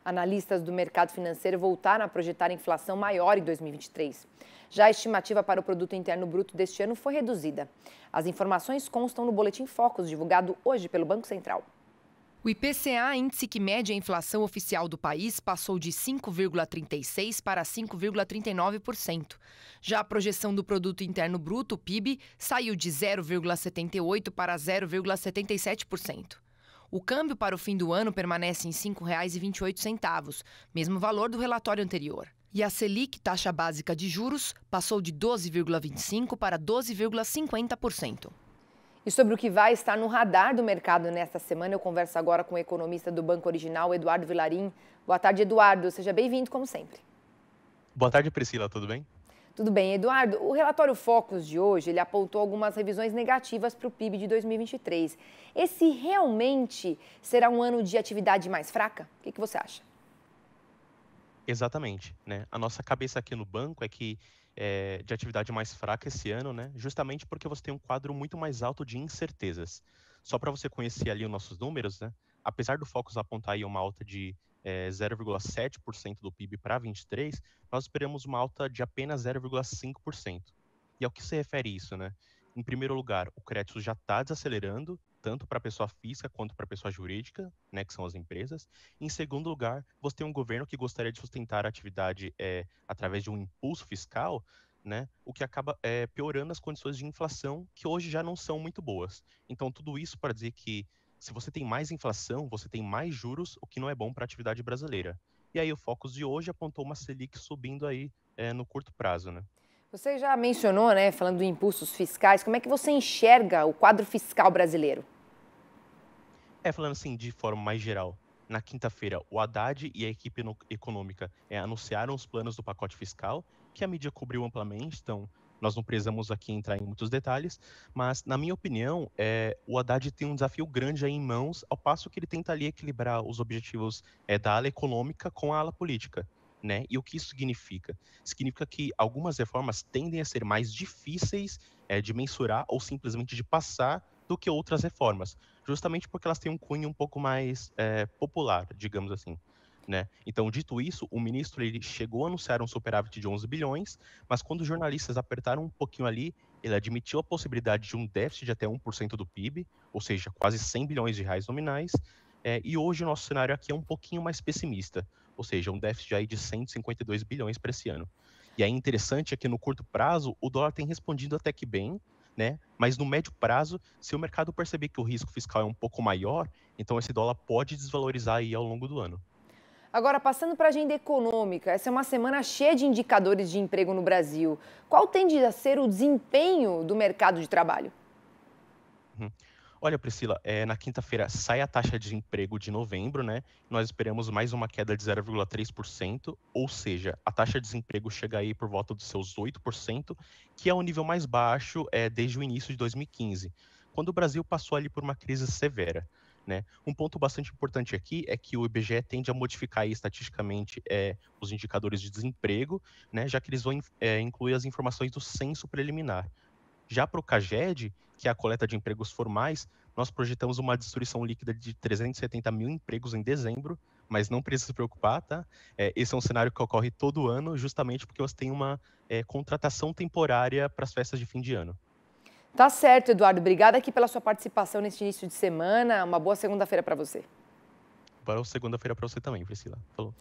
Analistas do mercado financeiro voltaram a projetar inflação maior em 2023. Já a estimativa para o Produto Interno Bruto deste ano foi reduzida. As informações constam no Boletim Focus, divulgado hoje pelo Banco Central. O IPCA, índice que mede a inflação oficial do país, passou de 5,36% para 5,39%. Já a projeção do Produto Interno Bruto, PIB, saiu de 0,78% para 0,77%. O câmbio para o fim do ano permanece em R$ 5,28, mesmo valor do relatório anterior. E a Selic, taxa básica de juros, passou de 12,25% para 12,50%. E sobre o que vai estar no radar do mercado nesta semana, eu converso agora com o economista do Banco Original, Eduardo Vilarim. Boa tarde, Eduardo. Seja bem-vindo, como sempre. Boa tarde, Priscila. Tudo bem? Tudo bem, Eduardo. O relatório Focus de hoje, ele apontou algumas revisões negativas para o PIB de 2023. Esse realmente será um ano de atividade mais fraca? O que você acha? Exatamente, né? A nossa cabeça aqui no banco é que de atividade mais fraca esse ano, né? Justamente porque você tem um quadro muito mais alto de incertezas. Só para você conhecer ali os nossos números, né? Apesar do Focus apontar aí uma alta de 0,7% do PIB para 23, nós esperamos uma alta de apenas 0,5%. E ao que se refere isso, né? Em primeiro lugar, o crédito já está desacelerando, tanto para a pessoa física quanto para a pessoa jurídica, né, que são as empresas. Em segundo lugar, você tem um governo que gostaria de sustentar a atividade através de um impulso fiscal, né, o que acaba piorando as condições de inflação, que hoje já não são muito boas. Então, tudo isso para dizer que se você tem mais inflação, você tem mais juros, o que não é bom para a atividade brasileira. E aí o Focus de hoje apontou uma Selic subindo aí no curto prazo, né? Você já mencionou, né, falando de impulsos fiscais, como é que você enxerga o quadro fiscal brasileiro? Falando assim, de forma mais geral, na quinta-feira, o Haddad e a equipe econômica anunciaram os planos do pacote fiscal, que a mídia cobriu amplamente, então nós não precisamos aqui entrar em muitos detalhes, mas, na minha opinião, o Haddad tem um desafio grande aí em mãos, ao passo que ele tenta ali equilibrar os objetivos da ala econômica com a ala política. Né? E o que isso significa? Significa que algumas reformas tendem a ser mais difíceis de mensurar ou simplesmente de passar do que outras reformas, justamente porque elas têm um cunho um pouco mais popular, digamos assim. Né? Então, dito isso, o ministro ele chegou a anunciar um superávit de 11 bilhões, mas quando os jornalistas apertaram um pouquinho ali, ele admitiu a possibilidade de um déficit de até 1% do PIB, ou seja, quase 100 bilhões de reais nominais, e hoje o nosso cenário aqui é um pouquinho mais pessimista, ou seja, um déficit aí de 152 bilhões para esse ano. E aí interessante é que no curto prazo, o dólar tem respondido até que bem, né? Mas no médio prazo, se o mercado perceber que o risco fiscal é um pouco maior, então esse dólar pode desvalorizar aí ao longo do ano. Agora, passando para a agenda econômica, essa é uma semana cheia de indicadores de emprego no Brasil. Qual tende a ser o desempenho do mercado de trabalho? Uhum. Olha, Priscila, na quinta-feira sai a taxa de desemprego de novembro, né? Nós esperamos mais uma queda de 0,3%, ou seja, a taxa de desemprego chega aí por volta dos seus 8%, que é o nível mais baixo desde o início de 2015, quando o Brasil passou ali por uma crise severa. Né? Um ponto bastante importante aqui é que o IBGE tende a modificar aí, estatisticamente os indicadores de desemprego, né? Já que eles vão incluir as informações do censo preliminar. Já para o CAGED, que é a coleta de empregos formais, nós projetamos uma destruição líquida de 370 mil empregos em dezembro, mas não precisa se preocupar, tá? Esse é um cenário que ocorre todo ano, justamente porque você tem uma contratação temporária para as festas de fim de ano. Tá certo, Eduardo. Obrigada aqui pela sua participação neste início de semana. Uma boa segunda-feira para você. Boa segunda-feira para você também, Priscila. Falou.